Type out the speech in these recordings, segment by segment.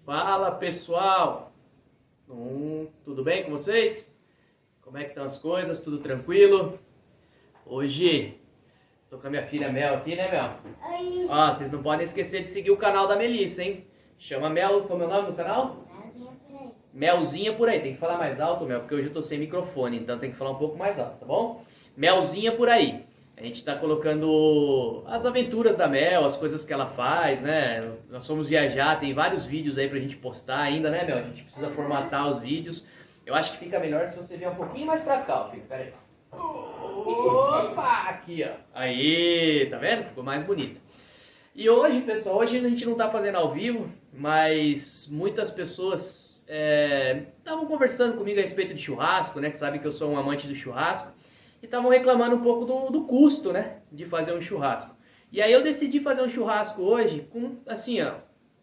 Fala pessoal, tudo bem com vocês? Como é que estão as coisas? Tudo tranquilo? Hoje tô com a minha filha Mel aqui, né Mel? Oi. Ó, vocês não podem esquecer de seguir o canal da Melissa, hein? Chama Mel, como é o nome do canal? Melzinha por aí. Melzinha por aí, tem que falar mais alto, Mel, porque hoje eu tô sem microfone, então tem que falar um pouco mais alto, tá bom? Melzinha por aí. A gente tá colocando as aventuras da Mel, as coisas que ela faz, né? Nós fomos viajar, tem vários vídeos aí pra gente postar ainda, né, Mel? A gente precisa formatar os vídeos. Eu acho que fica melhor se você vier um pouquinho mais pra cá, ó, filho. Pera aí. Opa! Aqui, ó. Aí, tá vendo? Ficou mais bonito. E hoje, pessoal, hoje a gente não tá fazendo ao vivo, mas muitas pessoas estavam conversando comigo a respeito de churrasco, né? Que sabe que eu sou um amante do churrasco. E estavam reclamando um pouco do custo, né? De fazer um churrasco. E aí eu decidi fazer um churrasco hoje com, assim, ó.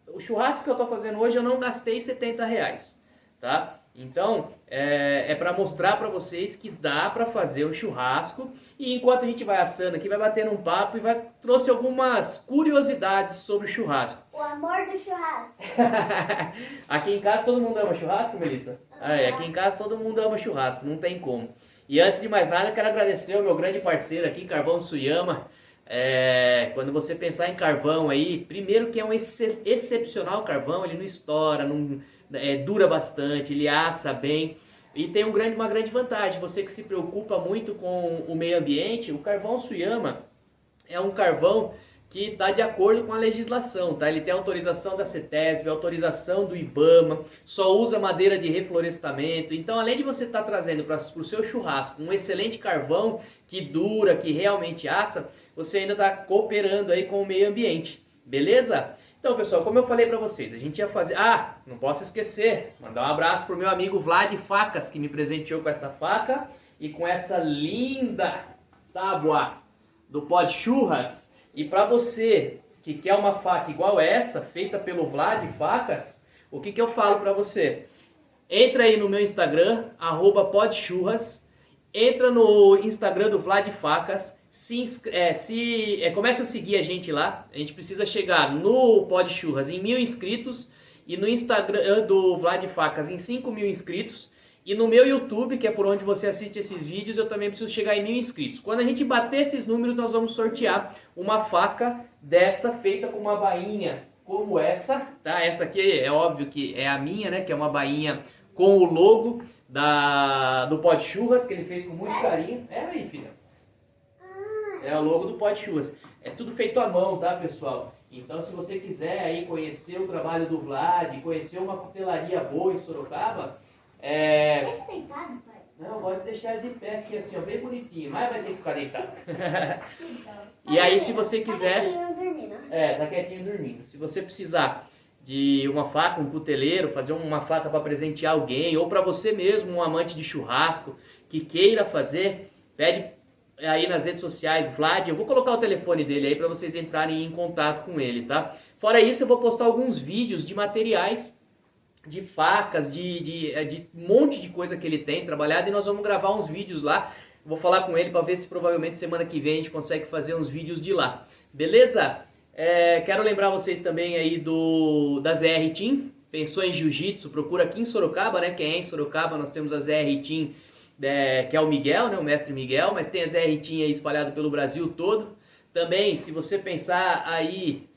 O churrasco que eu tô fazendo hoje eu não gastei R$70, tá? Então, é para mostrar para vocês que dá para fazer um churrasco. E enquanto a gente vai assando aqui, vai batendo um papo e trouxe algumas curiosidades sobre o churrasco. O amor do churrasco. Aqui em casa todo mundo ama churrasco, Melissa? Aqui em casa todo mundo ama churrasco, não tem como. E antes de mais nada, eu quero agradecer ao meu grande parceiro aqui, Carvão Suyama. Quando você pensar em carvão aí, primeiro que é um excepcional carvão, ele não estoura, dura bastante, ele assa bem. E tem uma grande vantagem, você que se preocupa muito com o meio ambiente, o Carvão Suyama é um carvão que está de acordo com a legislação, tá? Ele tem autorização da CETESB, autorização do IBAMA, só usa madeira de reflorestamento. Então, além de você estar trazendo para o seu churrasco um excelente carvão que dura, que realmente assa, você ainda está cooperando aí com o meio ambiente, beleza? Então, pessoal, como eu falei para vocês, a gente ia fazer... Ah, não posso esquecer, mandar um abraço pro meu amigo Vlad Facas, que me presenteou com essa faca e com essa linda tábua do Pó de Churras. E para você que quer uma faca igual essa, feita pelo Vlad Facas, o que eu falo para você? Entra aí no meu Instagram, @podchurras, entra no Instagram do Vlad Facas, começa a seguir a gente lá. A gente precisa chegar no Pó de Churras em 1.000 inscritos e no Instagram do Vlad Facas em 5.000 inscritos. E no meu YouTube, que é por onde você assiste esses vídeos, eu também preciso chegar em 1.000 inscritos. Quando a gente bater esses números, nós vamos sortear uma faca dessa feita com uma bainha como essa, tá? Essa aqui é óbvio que é a minha, né? Que é uma bainha com o logo do Pó de Churras, que ele fez com muito carinho. É aí, filha. É o logo do Pó de Churras. É tudo feito à mão, tá, pessoal? Então, se você quiser aí conhecer o trabalho do Vlad, conhecer uma cutelaria boa em Sorocaba... Deixa deitado, pai. Não, pode deixar ele de pé aqui assim, ó, bem bonitinho, mas vai ter que ficar deitado. E aí, se você quiser... Tá quietinho dormindo. Tá quietinho dormindo. Se você precisar de uma faca, um cuteleiro, fazer uma faca para presentear alguém, ou para você mesmo, um amante de churrasco, que queira fazer, pede aí nas redes sociais, Vlad, eu vou colocar o telefone dele aí para vocês entrarem em contato com ele, tá? Fora isso, eu vou postar alguns vídeos de materiais, de facas, de um monte de coisa que ele tem trabalhado, e nós vamos gravar uns vídeos lá. Vou falar com ele para ver se provavelmente semana que vem a gente consegue fazer uns vídeos de lá. Beleza? Quero lembrar vocês também aí da ZR Team. Pensou em Jiu-Jitsu? Procura aqui em Sorocaba, né? Quem é em Sorocaba, nós temos a ZR Team, que é o Miguel, né? O mestre Miguel, mas tem a ZR Team aí espalhado pelo Brasil todo. Também, se você pensar aí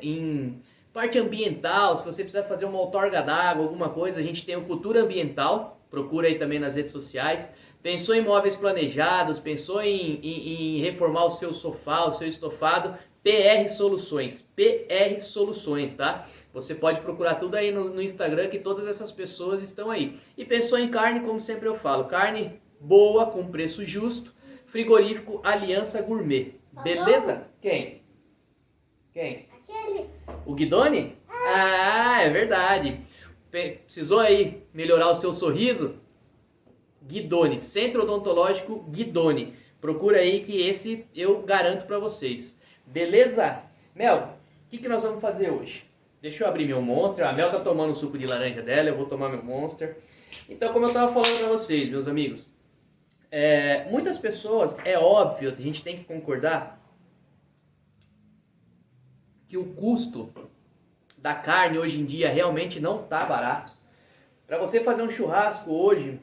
em parte ambiental, se você precisar fazer uma outorga d'água, alguma coisa, a gente tem o Cultura Ambiental, procura aí também nas redes sociais. Pensou em móveis planejados, pensou em reformar o seu sofá, o seu estofado, PR Soluções, tá? Você pode procurar tudo aí no Instagram, que todas essas pessoas estão aí. E pensou em carne, como sempre eu falo, carne boa, com preço justo, frigorífico Aliança Gourmet. Beleza? Quem? Aquele. O Guidoni? Ah, é verdade. Precisou aí melhorar o seu sorriso? Guidoni, Centro Odontológico Guidoni. Procura aí que esse eu garanto pra vocês. Beleza? Mel, o que nós vamos fazer hoje? Deixa eu abrir meu Monster. A Mel tá tomando o suco de laranja dela, eu vou tomar meu Monster. Então, como eu tava falando pra vocês, meus amigos, muitas pessoas, é óbvio, a gente tem que concordar que o custo da carne hoje em dia realmente não tá barato. Para você fazer um churrasco hoje,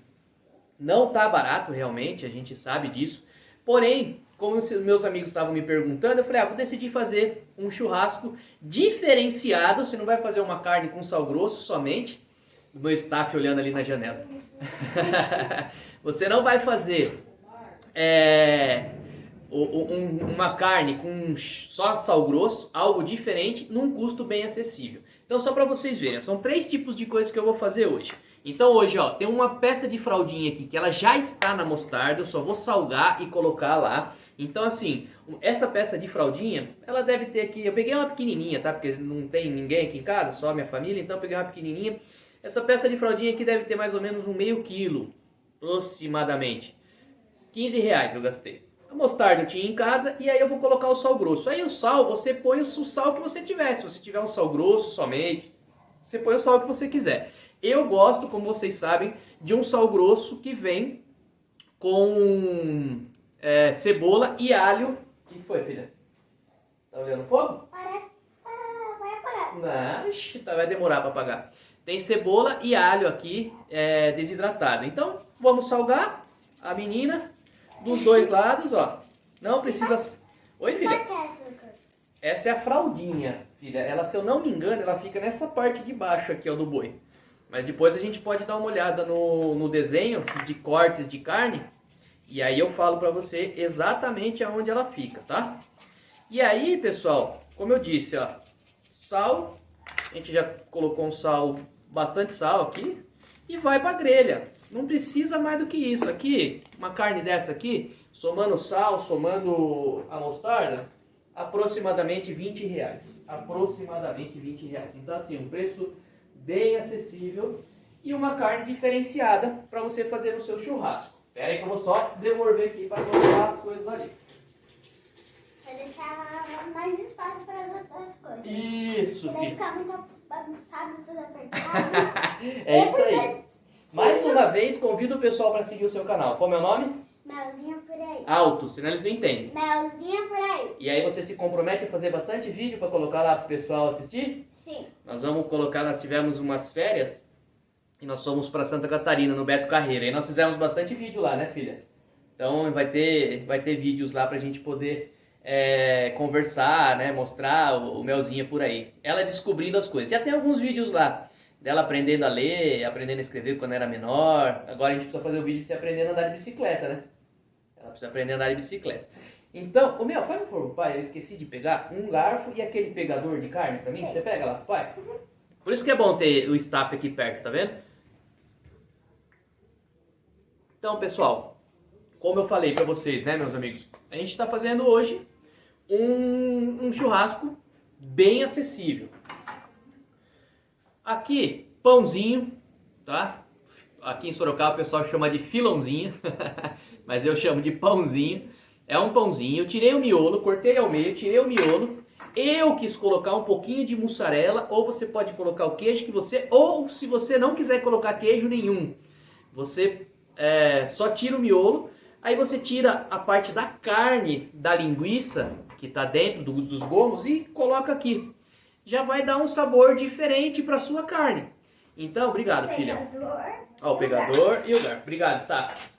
não tá barato realmente, a gente sabe disso. Porém, como meus amigos estavam me perguntando, eu falei, vou decidir fazer um churrasco diferenciado. Você não vai fazer uma carne com sal grosso somente. O meu staff olhando ali na janela. Você não vai fazer uma carne com só sal grosso, algo diferente, num custo bem acessível. Então, só para vocês verem, são 3 tipos de coisas que eu vou fazer hoje. Então, hoje, ó, tem uma peça de fraldinha aqui que ela já está na mostarda, eu só vou salgar e colocar lá. Então, assim, essa peça de fraldinha, ela deve ter aqui, eu peguei uma pequenininha, tá? Porque não tem ninguém aqui em casa, só a minha família, então eu peguei uma pequenininha. Essa peça de fraldinha aqui deve ter mais ou menos um meio quilo, aproximadamente. R$15 eu gastei. A mostarda eu tinha em casa e aí eu vou colocar o sal grosso. Aí o sal, você põe o sal que você tiver. Se você tiver um sal grosso somente, você põe o sal que você quiser. Eu gosto, como vocês sabem, de um sal grosso que vem com cebola e alho. O que foi, filha? Tá olhando o fogo? Parece que vai apagar. Não, vai demorar para apagar. Tem cebola e alho aqui desidratado. Então, vamos salgar a menina dos dois lados, ó. Não precisa... Oi, filha? Essa é a fraldinha, filha. Ela, se eu não me engano, ela fica nessa parte de baixo aqui, ó, do boi. Mas depois a gente pode dar uma olhada no desenho de cortes de carne. E aí eu falo pra você exatamente aonde ela fica, tá? E aí, pessoal, como eu disse, ó. Sal. A gente já colocou um sal, bastante sal aqui. E vai pra grelha. Não precisa mais do que isso. Aqui, uma carne dessa aqui, somando sal, somando a mostarda, aproximadamente R$20. Aproximadamente R$20. Então, assim, um preço bem acessível e uma carne diferenciada para você fazer no seu churrasco. Espera aí que eu vou só devolver aqui para colocar as coisas ali. Vai deixar mais espaço para as outras coisas. Isso, porque daí filho. fica muito bagunçado, tudo apertado. É isso aí. Mais uma vez, convido o pessoal para seguir o seu canal. Como é o nome? Melzinha por aí. Alto, senão eles não entendem. Melzinha por aí. E aí você se compromete a fazer bastante vídeo para colocar lá para o pessoal assistir? Sim. Nós vamos colocar, nós tivemos umas férias e nós fomos para Santa Catarina, no Beto Carreira. E nós fizemos bastante vídeo lá, né, filha? Então vai ter vídeos lá pra gente poder conversar, né, mostrar o Melzinha por aí. Ela descobrindo as coisas. Já tem alguns vídeos lá dela aprendendo a ler, aprendendo a escrever quando era menor. Agora a gente precisa fazer o vídeo de você aprendendo a andar de bicicleta, né? Ela precisa aprender a andar de bicicleta. Então, Mel, faz um favor, pai, eu esqueci de pegar um garfo e aquele pegador de carne pra mim. Você pega lá, pai? Por isso que é bom ter o staff aqui perto, tá vendo? Então, pessoal, como eu falei pra vocês, né, meus amigos? A gente tá fazendo hoje um churrasco bem acessível. Aqui, pãozinho, tá? Aqui em Sorocaba o pessoal chama de filãozinho, mas eu chamo de pãozinho. É um pãozinho, eu tirei o miolo, cortei ao meio, tirei o miolo. Eu quis colocar um pouquinho de mussarela, ou você pode colocar o queijo que você... Ou se você não quiser colocar queijo nenhum, você só tira o miolo. Aí você tira a parte da carne, da linguiça, que está dentro dos gomos, e coloca aqui. Já vai dar um sabor diferente para sua carne. Então, obrigado, filha. Ó, o pegador e o garfo. Obrigado, staff.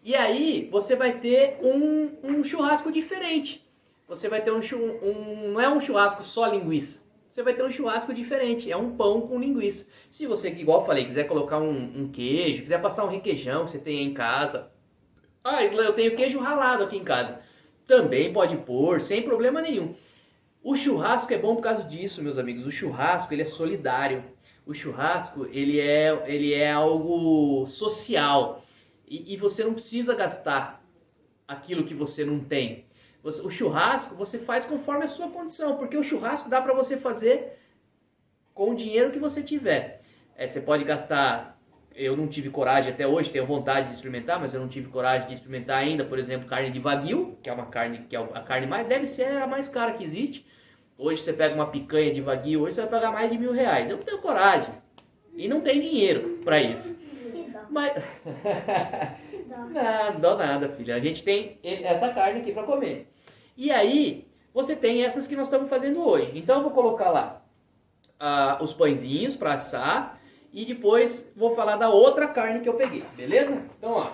E aí, você vai ter um churrasco diferente. Você vai ter não é um churrasco só linguiça. Você vai ter um churrasco diferente. É um pão com linguiça. Se você, igual eu falei, quiser colocar um queijo, quiser passar um requeijão que você tem aí em casa. Ah, Isla, eu tenho queijo ralado aqui em casa. Também pode pôr, sem problema nenhum. O churrasco é bom por causa disso, meus amigos. O churrasco, ele é solidário. O churrasco, ele é algo social. E você não precisa gastar aquilo que você não tem. O churrasco você faz conforme a sua condição, porque o churrasco dá para você fazer com o dinheiro que você tiver. Você pode gastar, eu não tive coragem até hoje, tenho vontade de experimentar, mas eu não tive coragem de experimentar ainda, por exemplo, carne de wagyu, que é uma carne que é a carne mais, deve ser a mais cara que existe. Hoje você pega uma picanha de wagyu, hoje você vai pagar mais de R$1.000. Eu não tenho coragem e não tenho dinheiro para isso. Que dó. Mas... Que dó. Não dá nada, filha. A gente tem essa carne aqui para comer. E aí, você tem essas que nós estamos fazendo hoje. Então eu vou colocar lá os pãezinhos para assar e depois vou falar da outra carne que eu peguei, beleza? Então, ó,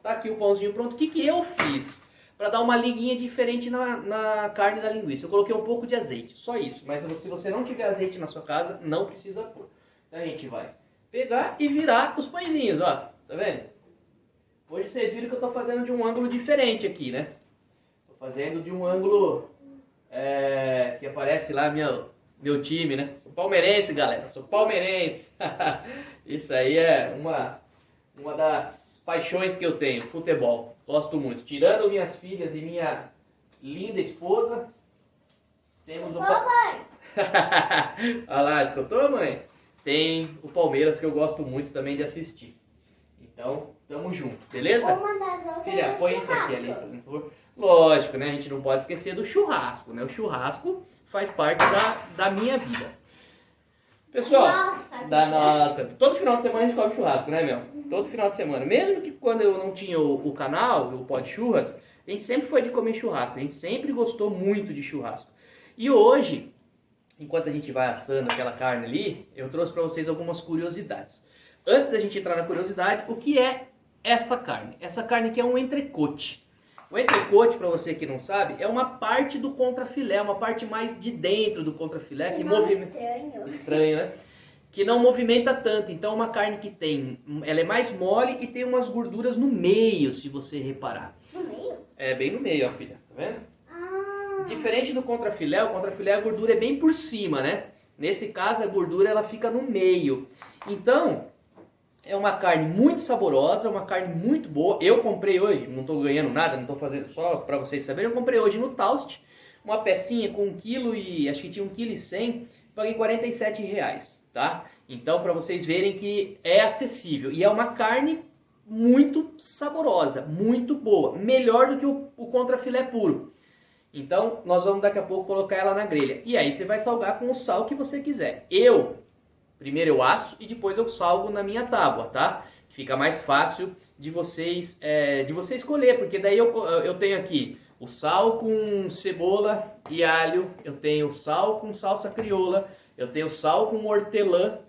tá aqui o pãozinho pronto. O que que eu fiz para dar uma liguinha diferente na carne da linguiça? Eu coloquei um pouco de azeite, só isso. Mas se você não tiver azeite na sua casa, não precisa pôr. Então a gente vai pegar e virar os pãezinhos, ó, tá vendo? Hoje vocês viram que eu tô fazendo de um ângulo diferente aqui, né? Tô fazendo de um ângulo que aparece lá meu time, né? Sou palmeirense, galera, sou palmeirense. Isso aí é uma das paixões que eu tenho, futebol. Gosto muito. Tirando minhas filhas e minha linda esposa, temos o... Papai! Olha lá, escutou, mãe? Tem o Palmeiras que eu gosto muito também de assistir. Então, tamo junto, beleza? Uma das outras Filha, põe esse aqui ali, por favor. Lógico, né? A gente não pode esquecer do churrasco, né? O churrasco faz parte da minha vida. Pessoal, nossa, todo final de semana a gente come churrasco, né, meu? Todo final de semana. Mesmo que quando eu não tinha o canal, o Pod Churras, a gente sempre foi de comer churrasco. A gente sempre gostou muito de churrasco. E hoje, enquanto a gente vai assando aquela carne ali, eu trouxe para vocês algumas curiosidades. Antes da gente entrar na curiosidade, o que é essa carne? Essa carne aqui é um entrecote. O entrecote, para você que não sabe, é uma parte do contrafilé, uma parte mais de dentro do contrafilé que movimenta. Estranho, né? Que não movimenta tanto. Então, uma carne que ela é mais mole e tem umas gorduras no meio, se você reparar. No meio? É bem no meio, ó, filha. Tá vendo? Diferente do contrafilé, o contrafilé a gordura é bem por cima, né? Nesse caso, a gordura ela fica no meio. Então, é uma carne muito saborosa, uma carne muito boa. Eu comprei hoje, não estou ganhando nada, não estou fazendo só para vocês saberem. Eu comprei hoje no Taust uma pecinha com 1 kg e acho que tinha 1,1 kg, paguei R$47, tá? Então, para vocês verem que é acessível e é uma carne muito saborosa, muito boa, melhor do que o contrafilé puro. Então, nós vamos daqui a pouco colocar ela na grelha. E aí você vai salgar com o sal que você quiser. Primeiro eu asso e depois eu salgo na minha tábua, tá? Fica mais fácil de você escolher, porque daí eu tenho aqui o sal com cebola e alho, eu tenho sal com salsa crioula, eu tenho sal com hortelã,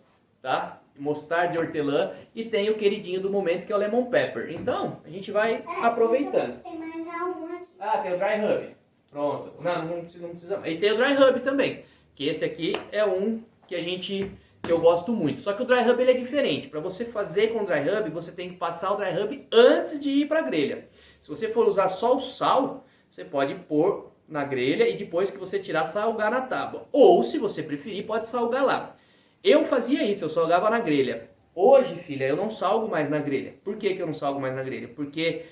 tá? Mostarda de hortelã e tenho o queridinho do momento que é o lemon pepper. Então, a gente vai aproveitando. Tem mais algum aqui. Ah, tem o dry rub. Pronto. Não precisa. E tem o dry rub também, que esse aqui é um que eu gosto muito. Só que o dry rub ele é diferente. Para você fazer com o dry rub, você tem que passar o dry rub antes de ir para a grelha. Se você for usar só o sal, você pode pôr na grelha e depois que você tirar, salgar na tábua. Ou, se você preferir, pode salgar lá. Eu fazia isso, eu salgava na grelha. Hoje, filha, eu não salgo mais na grelha. Por que que eu não salgo mais na grelha? Porque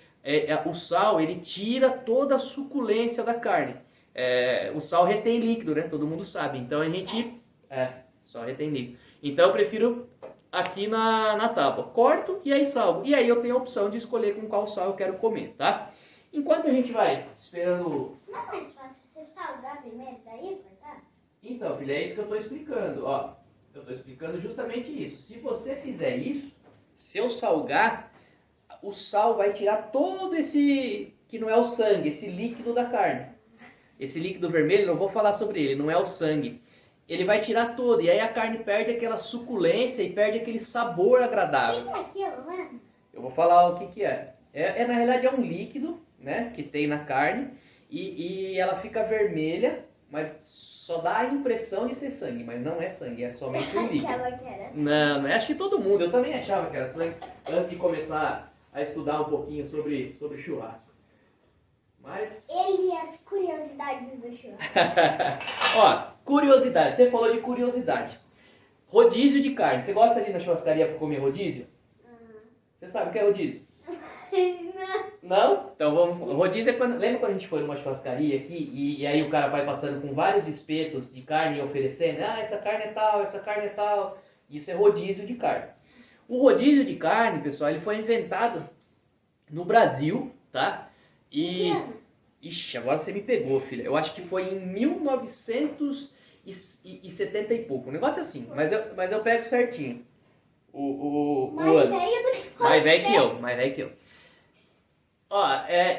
o sal, ele tira toda a suculência da carne. O sal retém líquido, né? Todo mundo sabe. Então, a gente... só retém líquido. Então, eu prefiro aqui na tábua. Corto e aí salgo. E aí eu tenho a opção de escolher com qual sal eu quero comer, tá? Enquanto a gente vai esperando... Não é mais fácil você salgar primeiro, daí cortar? Então, filha, é isso que eu estou explicando, ó. Eu estou explicando justamente isso. Se você fizer isso, se eu salgar, o sal vai tirar todo esse, que não é o sangue, esse líquido da carne. Esse líquido vermelho, não vou falar sobre ele, não é o sangue. Ele vai tirar todo, e aí a carne perde aquela suculência e perde aquele sabor agradável. O que é aquilo, mano? Eu vou falar o que que é. Na realidade é um líquido, né, que tem na carne, e ela fica vermelha, mas só dá a impressão de ser sangue, mas não é sangue, é somente um líquido. Achava que era assim. Não, acho que todo mundo, eu também achava que era sangue, antes de começar a estudar um pouquinho sobre churrasco. Mas... Ele e as curiosidades do churrasco. Ó, curiosidade, você falou de curiosidade. Rodízio de carne, você gosta de ir na churrascaria para comer rodízio? Você sabe o que é rodízio? Não? Então vamos. Rodízio é quando. Lembra quando a gente foi numa churrascaria aqui e aí o cara vai passando com vários espetos de carne e oferecendo? Ah, essa carne é tal, essa carne é tal. Isso é rodízio de carne. O rodízio de carne, pessoal, ele foi inventado no Brasil, tá? E. Ixi, agora você me pegou, filha. Eu acho que foi em 1970 e pouco. Um negócio assim, mas eu pego certinho. O Mais ano. velho do que Mais velho que eu, mais velho que eu. Ó,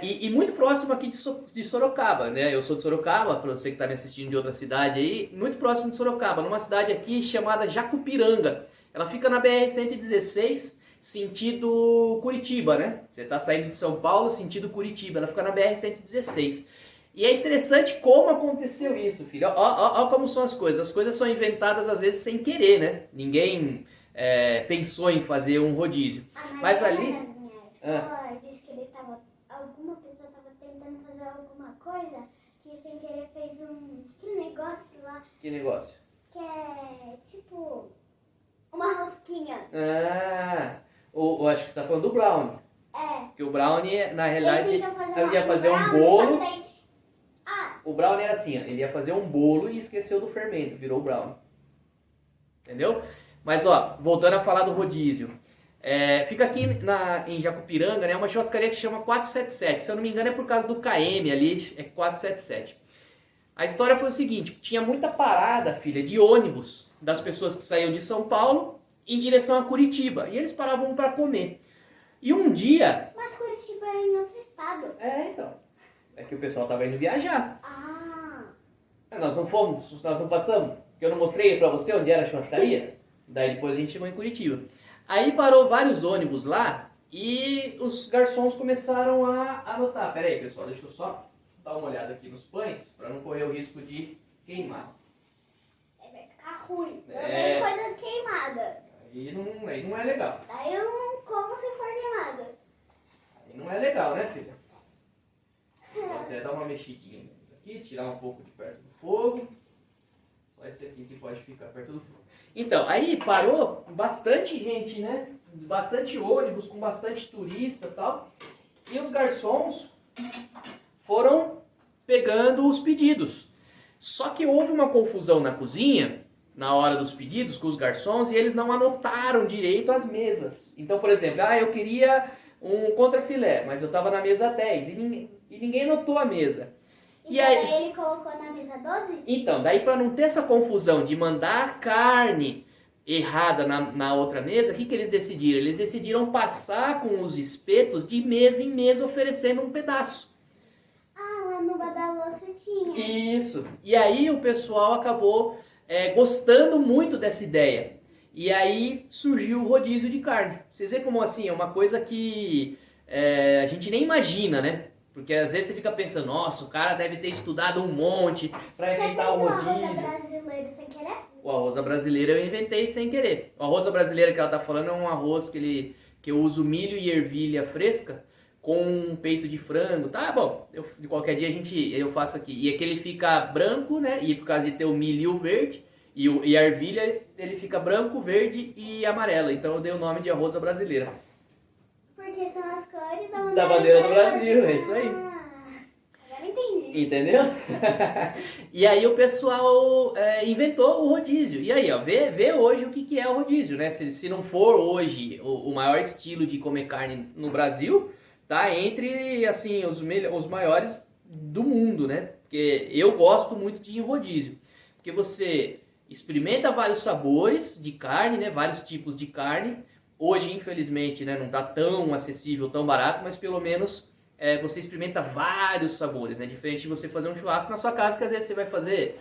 e muito próximo aqui de Sorocaba, né? Eu sou de Sorocaba, para você que está me assistindo de outra cidade aí, muito próximo de Sorocaba, numa cidade aqui chamada Jacupiranga. Ela fica na BR-116, sentido Curitiba, né? Você está saindo de São Paulo, sentido Curitiba, ela fica na BR-116. E é interessante como aconteceu isso, filho. Ó como são as coisas são inventadas às vezes sem querer, né? Ninguém pensou em fazer um rodízio. Mas ali... Na minha escola, disse que alguma pessoa estava tentando fazer alguma coisa que sem querer fez que negócio lá, Que negócio? que é tipo uma rosquinha. Acho que você está falando do brownie. É. Porque o brownie, na realidade, Ele ia fazer um brownie, bolo. só que daí- O brownie era assim, ó, ele ia fazer um bolo e esqueceu do fermento, virou brownie. Entendeu? Mas ó, voltando a falar do rodízio. Fica aqui em Jacupiranga, né, uma churrascaria que chama 477. Se eu não me engano é por causa do KM ali, é 477. A história foi o seguinte, tinha muita parada, filha, de ônibus das pessoas que saíam de São Paulo em direção a Curitiba. E eles paravam para comer. E um dia... Mas Curitiba é em outro estado. Então. É que o pessoal tava indo viajar. Nós não passamos. Porque eu não mostrei pra você onde era a churrascaria. Daí depois a gente chegou em Curitiba. Aí parou vários ônibus lá e os garçons começaram a anotar. Pera aí, pessoal, deixa eu só dar uma olhada aqui nos pães pra não correr o risco de queimar. Vai ficar ruim. Eu odeio coisa queimada. Aí não é legal. Daí eu não como se for queimada. Aí não é legal, né, filha? Vou até dar uma mexidinha nisso aqui, tirar um pouco de perto do fogo. Só esse aqui que pode ficar perto do fogo. Então, aí parou bastante gente, né? Bastante ônibus, com bastante turista e tal. E os garçons foram pegando os pedidos. Só que houve uma confusão na cozinha, na hora dos pedidos, com os garçons, e eles não anotaram direito as mesas. Então, por exemplo, eu queria um contrafilé, mas eu estava na mesa 10 e ninguém anotou a mesa. E aí ele colocou na mesa 12? Então, daí para não ter essa confusão de mandar carne errada na outra mesa, o que eles decidiram? Eles decidiram passar com os espetos de mesa em mesa oferecendo um pedaço. Lá no Badalô você tinha. Isso. E aí o pessoal acabou gostando muito dessa ideia. E aí surgiu o rodízio de carne. Vocês veem como assim, é uma coisa que a gente nem imagina, né? Porque às vezes você fica pensando, nossa, o cara deve ter estudado um monte para inventar o rodízio. Você fez o arroz brasileiro sem querer? O arroz brasileiro eu inventei sem querer. O arroz brasileiro que ela tá falando é um arroz que eu uso milho e ervilha fresca com um peito de frango. Tá bom, de qualquer dia eu faço aqui. E aquele fica branco, né? E por causa de ter o milho e o verde, e a ervilha, ele fica branco, verde e amarelo. Então eu dei o nome de arroz brasileira. Porque são as cores Da bandeira do Brasil, é isso aí. Agora entendi. Entendeu? E aí o pessoal inventou o rodízio. E aí, ó, vê hoje o que é o rodízio, né? Se não for hoje o maior estilo de comer carne no Brasil, tá entre, assim, os maiores do mundo, né? Porque eu gosto muito de ir em rodízio. Porque você experimenta vários sabores de carne, né? Vários tipos de carne. Hoje, infelizmente, né, não está tão acessível, tão barato, mas pelo menos você experimenta vários sabores, né? Diferente de você fazer um churrasco na sua casa, que às vezes você vai fazer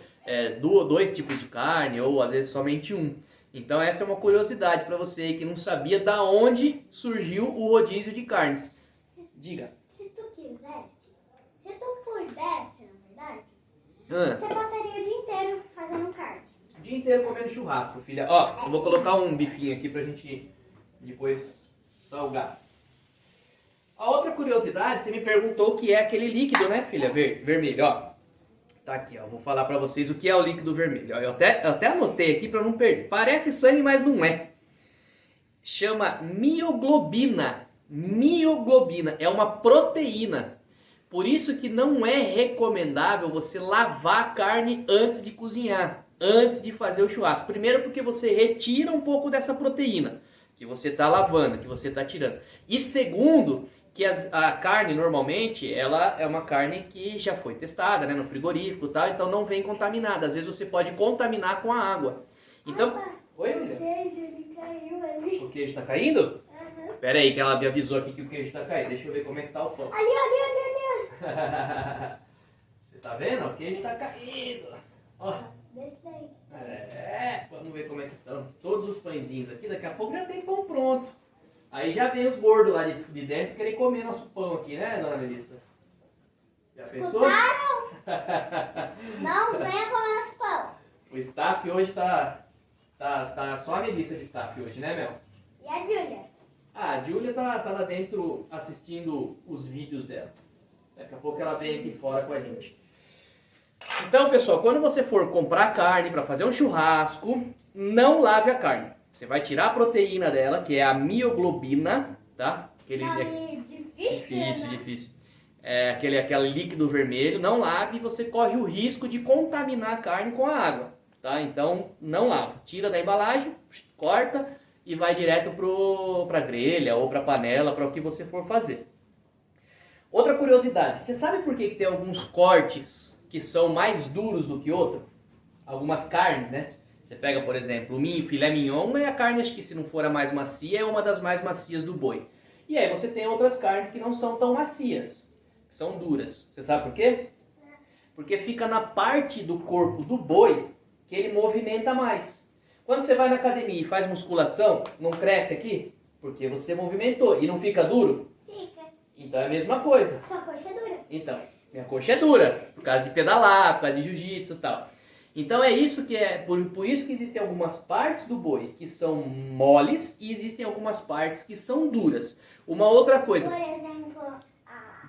dois tipos de carne, ou às vezes somente um. Então essa é uma curiosidade para você que não sabia da onde surgiu o rodízio de carnes. Diga. Se tu quisesse, se tu pudesse, na verdade, você Ah. passaria o dia inteiro fazendo carne. O dia inteiro comendo churrasco, filha. Ó, eu vou colocar um bifinho aqui pra gente depois salgar. A outra curiosidade, você me perguntou o que é aquele líquido, né, filha? Vermelho, ó. Tá aqui, ó. Vou falar pra vocês o que é o líquido vermelho. Ó, eu até anotei aqui pra não perder. Parece sangue, mas não é. Chama mioglobina. Mioglobina. É uma proteína. Por isso que não é recomendável você lavar a carne antes de cozinhar, antes de fazer o churrasco. Primeiro porque você retira um pouco dessa proteína que você está lavando, que você está tirando. E segundo, que a carne normalmente ela é uma carne que já foi testada, né, no frigorífico e tal, então não vem contaminada. Às vezes você pode contaminar com a água. Então, oi, filha? O queijo, ele caiu ali. O queijo está caindo? Uhum. Pera aí, que ela me avisou aqui que o queijo tá caindo. Deixa eu ver como é que tá o pão. Ali, ali, ali, ali. Você tá vendo? O queijo tá caindo. Ó. Desse daí. Vamos ver como é que estão todos os pãezinhos aqui. Daqui a pouco já tem pão pronto. Aí já vem os gordos lá de dentro querer comer nosso pão aqui, né, dona Melissa? Já pensou? Escutaram? Não venha comer nosso pão. O staff hoje tá só a Melissa de staff hoje, né, Mel? E a Júlia? Ah, a Júlia tá lá dentro assistindo os vídeos dela. Daqui a pouco ela vem aqui fora com a gente. Então, pessoal, quando você for comprar carne para fazer um churrasco, não lave a carne. Você vai tirar a proteína dela, que é a mioglobina, tá? Nome difícil, né? Difícil. É aquele líquido vermelho. Não lave e você corre o risco de contaminar a carne com a água, tá? Então, não lave. Tira da embalagem, corta e vai direto pra grelha ou pra panela, para o que você for fazer. Outra curiosidade, você sabe por que tem alguns cortes que são mais duros do que outros? Algumas carnes, né? Você pega, por exemplo, o filé mignon é a carne, acho que se não for a mais macia, é uma das mais macias do boi. E aí você tem outras carnes que não são tão macias, que são duras. Você sabe por quê? Porque fica na parte do corpo do boi que ele movimenta mais. Quando você vai na academia e faz musculação, não cresce aqui? Porque você movimentou e não fica duro? Fica. Então é a mesma coisa. Sua coxa é dura. Então, minha coxa é dura, por causa de pedalar, por causa de jiu-jitsu e tal. Então é isso que por isso que existem algumas partes do boi que são moles e existem algumas partes que são duras. Uma outra coisa. Por exemplo,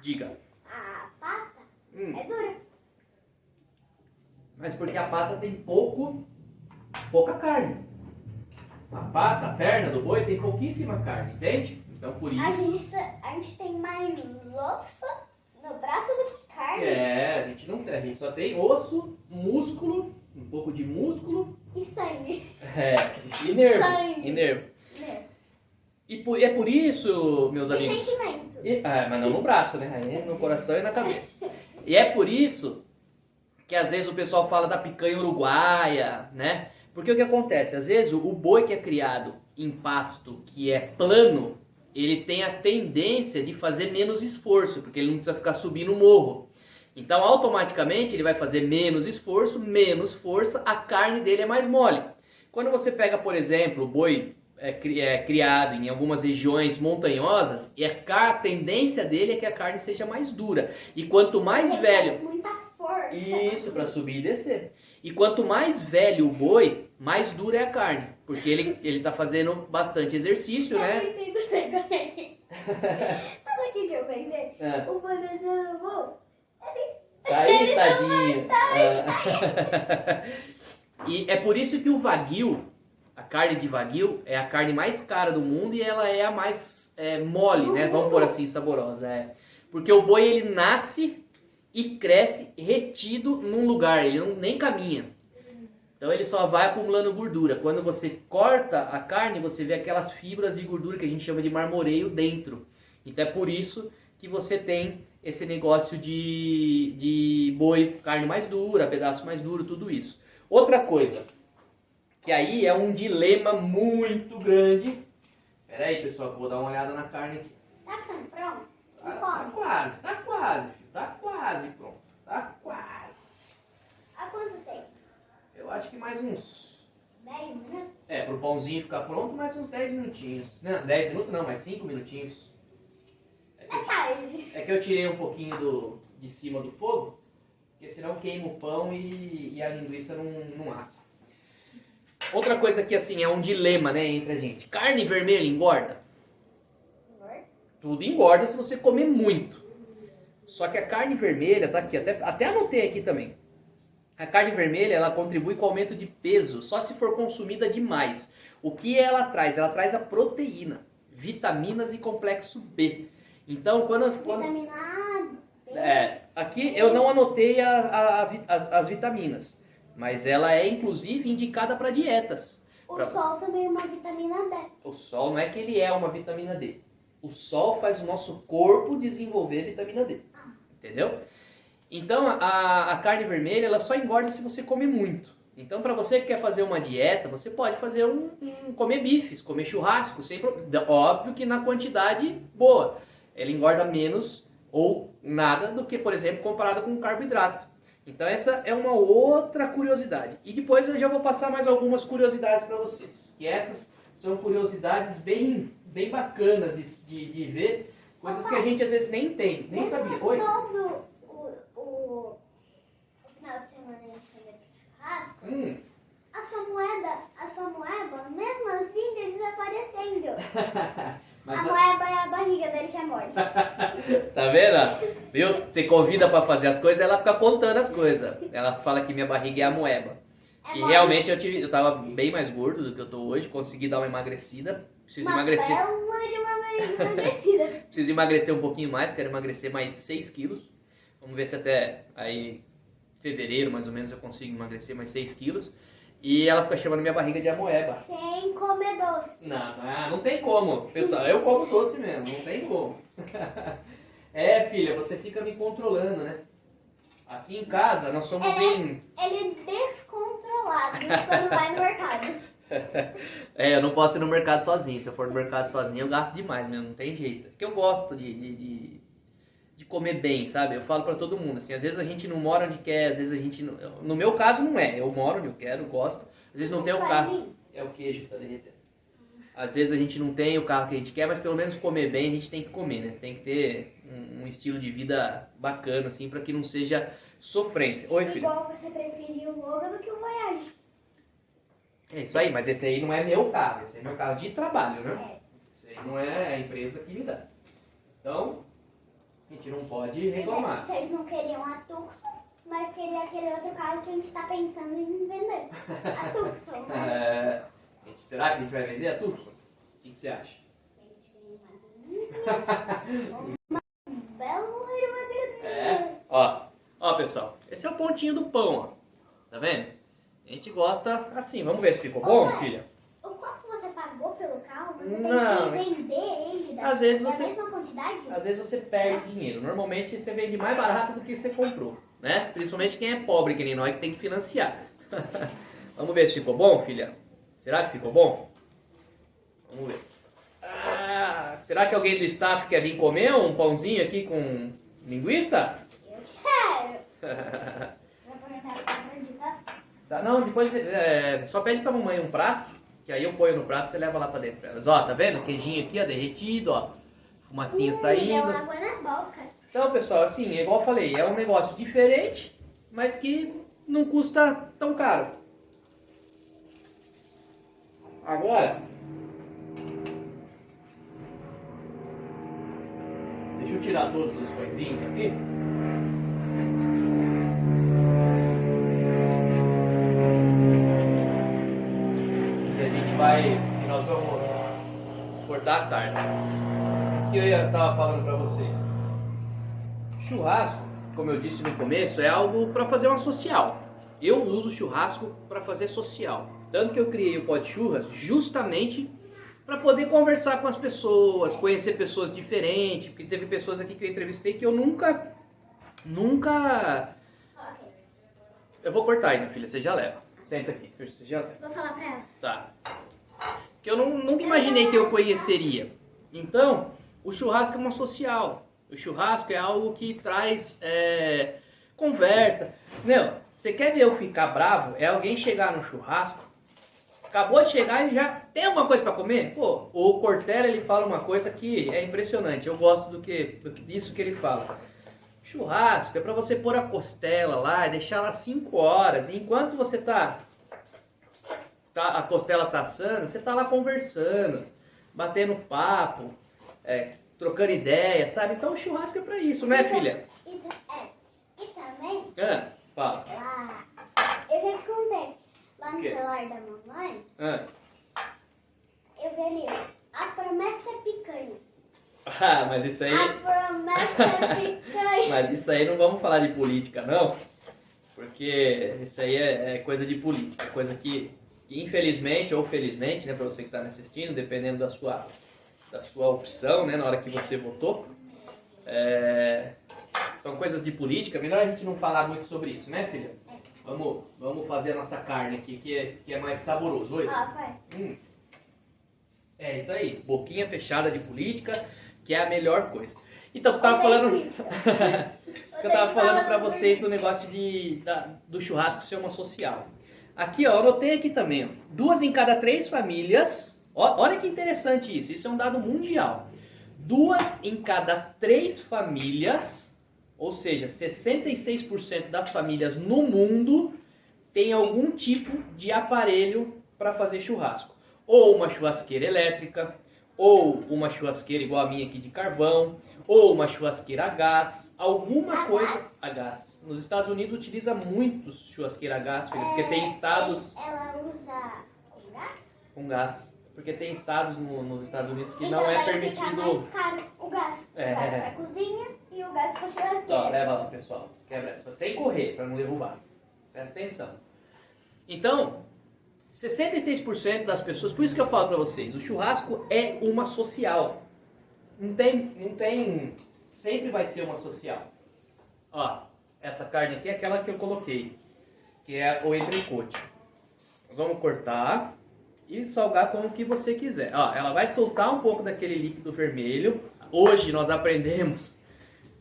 Diga. a pata é dura. Mas porque a pata tem pouca carne. A pata, a perna do boi tem pouquíssima carne, entende? Então por isso. A gente tem mais osso no braço do que carne. A gente só tem osso, músculo, um pouco de músculo. E sangue. E nervo. Sangue. E nervo. É por isso, meus E amigos. sentimentos. Mas não no braço, né? Aí no coração e na cabeça. E é por isso que às vezes o pessoal fala da picanha uruguaia, né? Porque o que acontece? Às vezes o boi que é criado em pasto que é plano, ele tem a tendência de fazer menos esforço, porque ele não precisa ficar subindo o morro. Então automaticamente ele vai fazer menos esforço, menos força, a carne dele é mais mole. Quando você pega, por exemplo, o boi criado em algumas regiões montanhosas, a tendência dele é que a carne seja mais dura. E quanto mais Ele velho... faz muita força. Isso, para subir e descer. E quanto mais velho o boi, mais dura é a carne. Porque ele tá fazendo bastante exercício, né? Eu entendo esse negócio. Sabe o que eu pensei? O bonezinho do boi, Tá aí, tadinho. E é por isso que o wagyu, a carne de wagyu, é a carne mais cara do mundo e ela é a mais mole, né? Vamos por assim, saborosa. Porque o boi, ele nasce e cresce retido num lugar, ele nem caminha. Então ele só vai acumulando gordura. Quando você corta a carne, você vê aquelas fibras de gordura que a gente chama de marmoreio dentro. Então é por isso que você tem esse negócio de boi, carne mais dura, pedaço mais duro, tudo isso. Outra coisa, que aí é um dilema muito grande. Pera aí, pessoal, que eu vou dar uma olhada na carne aqui. Tá ficando pronto? Tá quase, filho. Tá quase pronto. Tá quase. Há quanto tempo? Eu acho que mais uns... 10 minutos? pro pãozinho ficar pronto, mais uns 10 minutinhos. Não, 10 minutos não, mais 5 minutinhos. É tarde. É que eu tirei um pouquinho de cima do fogo, porque senão queima o pão e a linguiça não assa. Outra coisa que assim é um dilema, né, entre a gente. Carne vermelha engorda? Tudo engorda se você comer muito. Só que a carne vermelha, tá aqui, até anotei aqui também. A carne vermelha, ela contribui com o aumento de peso, só se for consumida demais. O que ela traz? Ela traz a proteína, vitaminas e complexo B. Então, Vitamina A, B. Aqui eu não anotei as vitaminas, mas ela é inclusive indicada para dietas. O sol também é uma vitamina D. O sol não é que ele é uma vitamina D. O sol faz o nosso corpo desenvolver vitamina D. Entendeu? Então a carne vermelha ela só engorda se você comer muito. Então, para você que quer fazer uma dieta, você pode fazer comer bifes, comer churrasco, óbvio que na quantidade boa. Ele engorda menos ou nada do que, por exemplo, comparado com carboidrato. Então, essa é uma outra curiosidade. E depois eu já vou passar mais algumas curiosidades para vocês. Que essas são curiosidades bem bacanas de ver, coisas que a gente às vezes nem tem, nem sabia. Oi? Todo o final de semana a gente fez aqui churrasco, a sua moeba, mesmo assim, tá desaparecendo. Mas a moeba é a barriga dele que é mole. Tá vendo? Viu? Você convida pra fazer as coisas, ela fica contando as coisas. Ela fala que minha barriga é a moeba. É E mole. realmente eu tava bem mais gordo do que eu tô hoje, consegui dar uma emagrecida. Preciso emagrecer. Bela de uma barriga emagrecida. Preciso emagrecer um pouquinho mais, quero emagrecer mais 6 quilos. Vamos ver se até aí fevereiro, mais ou menos, eu consigo emagrecer mais 6 quilos. E ela fica chamando minha barriga de amoeba. Sem comer doce. Não tem como. Pessoal, eu como doce mesmo, não tem como. É, filha, você fica me controlando, né? Aqui em casa, nós somos Ele é descontrolado quando vai no mercado. É, eu não posso ir no mercado sozinho. Se eu for no mercado sozinho, eu gasto demais mesmo, não tem jeito. Porque eu gosto de comer bem, sabe? Eu falo pra todo mundo, assim, às vezes a gente não mora onde quer, às vezes a gente não... No meu caso não é, eu moro onde eu quero, gosto. Às vezes não tem o carro... É o queijo que tá derretendo. Às vezes a gente não tem o carro que a gente quer, mas pelo menos comer bem a gente tem que comer, né? Tem que ter um estilo de vida bacana, assim, pra que não seja sofrência. Oi, filho. Igual você preferia o Logan do que o Voyage. É isso aí, mas esse aí não é meu carro, esse é meu carro de trabalho, né? Esse aí não é a empresa que me dá. Então, a gente não pode reclamar. Vocês não queriam a Tucson, mas queriam aquele outro carro que a gente tá pensando em vender. A Tucson, né? Será que a gente vai vender a Tucson? O que você acha? Uma bela loira magrinha. Ó pessoal, esse é o pontinho do pão, ó. Tá vendo? A gente gosta assim, vamos ver se ficou bom, pai, filha? O quanto você pagou pelo carro, você Não, tem que vender ele da mesma quantidade? Às vezes você perde dinheiro. Normalmente você vende mais barato do que você comprou, né? Principalmente quem é pobre, que nem nós, que tem que financiar. Vamos ver se ficou bom, filha? Será que ficou bom? Vamos ver. Será que alguém do staff quer vir comer um pãozinho aqui com linguiça? Eu quero. Tá, não, depois só pede pra mamãe um prato, que aí eu ponho no prato e você leva lá pra dentro pra elas. Ó, tá vendo? Queijinho aqui, ó, derretido, ó. Fumacinha Me deu saindo. água na boca. Então, pessoal, assim, é igual eu falei, é um negócio diferente, mas que não custa tão caro. Agora, deixa eu tirar todos os pãezinhos aqui. E nós vamos cortar a carne. O que eu estava falando para vocês? Churrasco, como eu disse no começo, é algo para fazer uma social. Eu uso churrasco para fazer social. Tanto que eu criei o Pod Churras justamente para poder conversar com as pessoas, conhecer pessoas diferentes, porque teve pessoas aqui que eu entrevistei que eu nunca... Eu vou cortar ainda, filha, você já leva. Senta aqui, você já leva. Vou falar pra ela. Tá. Que eu nunca imaginei que eu conheceria. Então, o churrasco é uma social. O churrasco é algo que traz conversa. Meu, você quer ver eu ficar bravo? É alguém chegar no churrasco, acabou de chegar e já tem alguma coisa para comer? Pô, o Cortella, ele fala uma coisa que é impressionante. Eu gosto disso que ele fala. Churrasco é para você pôr a costela lá e deixar ela 5 horas. E enquanto você a costela tá assando, você tá lá conversando, batendo papo, trocando ideia, sabe? Então o churrasco é pra isso, né, filha? E também, Fala. lá, eu já te contei, lá no celular da mamãe, eu vi ali, a promessa é picanha. Mas isso aí... A promessa é picanha. Mas isso aí não vamos falar de política, não, porque isso aí é coisa de política, coisa que infelizmente ou felizmente, né, para você que está me assistindo, dependendo da sua opção, né, na hora que você votou, são coisas de política. Melhor a gente não falar muito sobre isso, né, filha? Vamos fazer a nossa carne aqui, que é mais saboroso. Oi? Vai. É isso aí, boquinha fechada de política, que é a melhor coisa. Então, eu tava Odeio falando... política. eu tava falando pra vocês do negócio do churrasco ser uma social. Aqui, ó, eu anotei aqui também, ó, 2 em cada 3 famílias, olha que interessante isso é um dado mundial. 2 em cada 3 famílias, ou seja, 66% das famílias no mundo tem algum tipo de aparelho para fazer churrasco. Ou uma churrasqueira elétrica, ou uma churrasqueira igual a minha aqui de carvão, ou uma churrasqueira a gás, alguma coisa a gás. Nos Estados Unidos utiliza muito churrasqueira a gás, filho, porque tem estados... Ela usa com gás? Com gás. Porque tem estados nos Estados Unidos que Então não é vai permitido... ficar mais caro o gás. O gás pra cozinha e o gás pra churrasqueira. Ó, leva lá, pessoal. Quebra essa. Sem correr, para não derrubar. Presta atenção. Então, 66% das pessoas... Por isso que eu falo para vocês, o churrasco é uma social. Não tem... Sempre vai ser uma social. Ó, essa carne aqui é aquela que eu coloquei. Que é o entrecôte. Nós vamos cortar e salgar como que você quiser. Ó, ela vai soltar um pouco daquele líquido vermelho. Hoje nós aprendemos,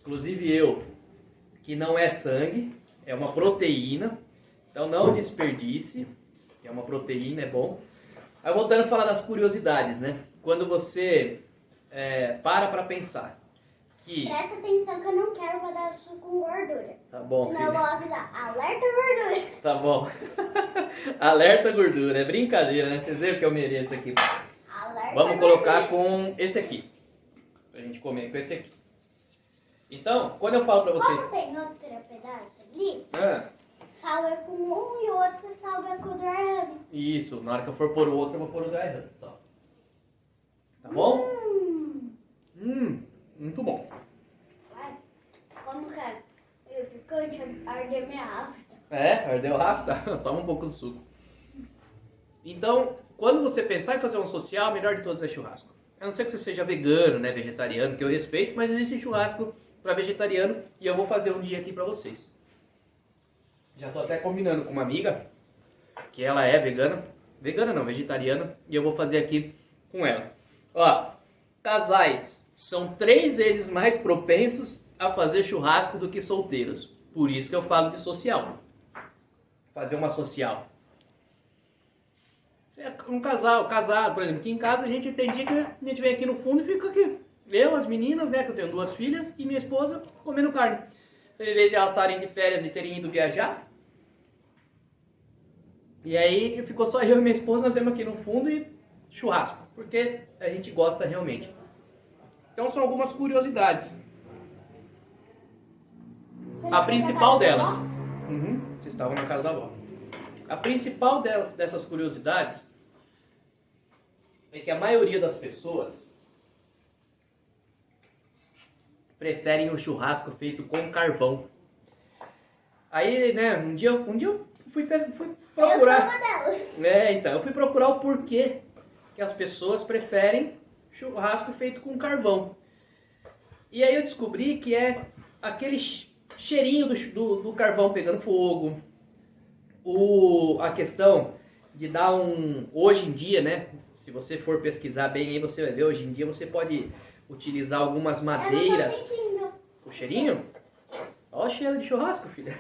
inclusive eu, que não é sangue, é uma proteína. Então não desperdice, que é uma proteína, é bom. Aí voltando a falar das curiosidades, né? Quando você para pensar que... Presta atenção que eu não quero pedaço com gordura. Tá bom, senão eu vou avisar, alerta gordura. Tá bom. Alerta gordura, é brincadeira, né? Vocês veem o que eu mereço aqui. Alerta Vamos colocar gordura. com esse aqui. Pra gente comer com esse aqui. Então, quando eu falo pra vocês... Como tem outro pedaço ali, Ah, salga com um e o outro você salga com o dry rub. isso, na hora que eu for pôr o outro, eu vou pôr o dry rub. Tá bom? Muito bom. Vai. Como que é? O picante arde minha afta. Ardeu rápido? Toma um pouco do suco. Então, quando você pensar em fazer um social, o melhor de todos é churrasco. A não ser que você seja vegano, né, vegetariano, que eu respeito, mas existe churrasco para vegetariano e eu vou fazer um dia aqui para vocês. Já tô até combinando com uma amiga, que ela é vegana. Vegana não, vegetariana. E eu vou fazer aqui com ela. Ó, casais são 3 vezes mais propensos a fazer churrasco do que solteiros. Por isso que eu falo de social. Fazer uma social. Um casal, casado, por exemplo, aqui em casa a gente tem dia que a gente vem aqui no fundo e fica aqui. Eu, as meninas, né, que eu tenho 2 filhas, e minha esposa comendo carne. Então, em vez de elas estarem de férias e terem ido viajar, e aí ficou só eu e minha esposa, nós vemos aqui no fundo e churrasco, porque a gente gosta realmente. Então são algumas curiosidades. A principal delas... vocês estavam na casa da avó. A principal dessas curiosidades é que a maioria das pessoas preferem o churrasco feito com carvão. Aí, né, um dia eu fui procurar. Eu sou uma delas. Então, eu fui procurar o porquê que as pessoas preferem churrasco feito com carvão. E aí eu descobri que é aquele cheirinho do carvão pegando fogo. A questão de dar hoje em dia, né? Se você for pesquisar bem aí, você vai ver, hoje em dia você pode utilizar algumas madeiras. Eu não tô sentindo. O cheirinho? Olha o cheiro de churrasco, filha.